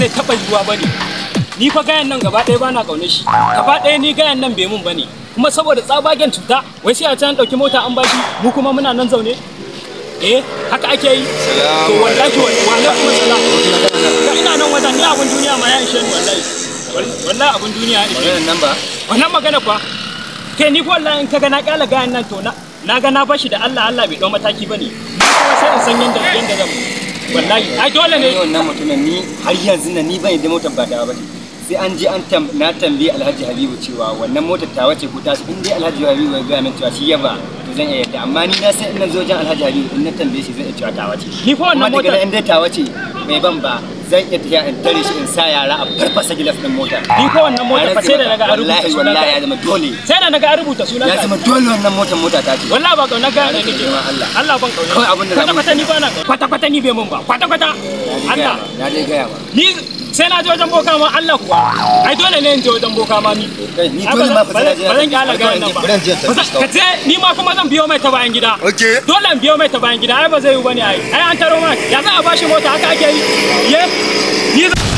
zai taba yiwuwa bane. Ni fa gayan nan gaba ɗaya bana kaunar shi. Gaba ɗaya ni gayan nan bai mun bane. Kuma saboda tsabagen cuta wai sai a can dauki mota an bashi mu kuma muna nan zaune. Haka ake yi. To wallahi alaikum salam. Ina nan wajen ni abun duniya ma ya ishe ni wallahi. Wallahi abun duniya ya ishe ni. Wannan magana fa. Kai ni ko wallahi in kaga na kala gayan nan to na ga na bashi da Allah bai dau mataki bane. Kuma sai in san yanda zan wallahi ai dole ne wannan mutumin ni har yanzu ni ban yadda motar ba ta ba sai an je na tambayi Alhaji Habibu cewa wannan motar ta wace ko ta in dai Alhaji Habibu ya ga min cewa shi yaba to zan iya yadda amma ni na san in zo jan Alhaji Habibu in na tambaye shi zai iya cewa ta wace ni ko wannan motar in dai ta wace bai ban ba zan iya tafiya in tare shi in sa yara a farfasa gilas din mota ni ko wannan motar fa sai da naga a rubuta sunan wallahi ya zama dole sai da naga a rubuta sunan ya zama dole wannan mota ta ce wallahi ba kauna ga ne nake Allah ban kauna kawai abin da kwata ni ba na kwata ni bai mun ba kwata Allah na dai ga yawa ni sai na je wajen boka ma Allah kuwa ai dole ne in je wajen boka ma ni dole ma fa ba zan kyala ga nan ba ka je ni ma kuma zan biyo mai ta bayan gida dole in biyo mai ta bayan gida ai ba zai yi bane ai an taro ma ya za a bashi mota haka ake yi ni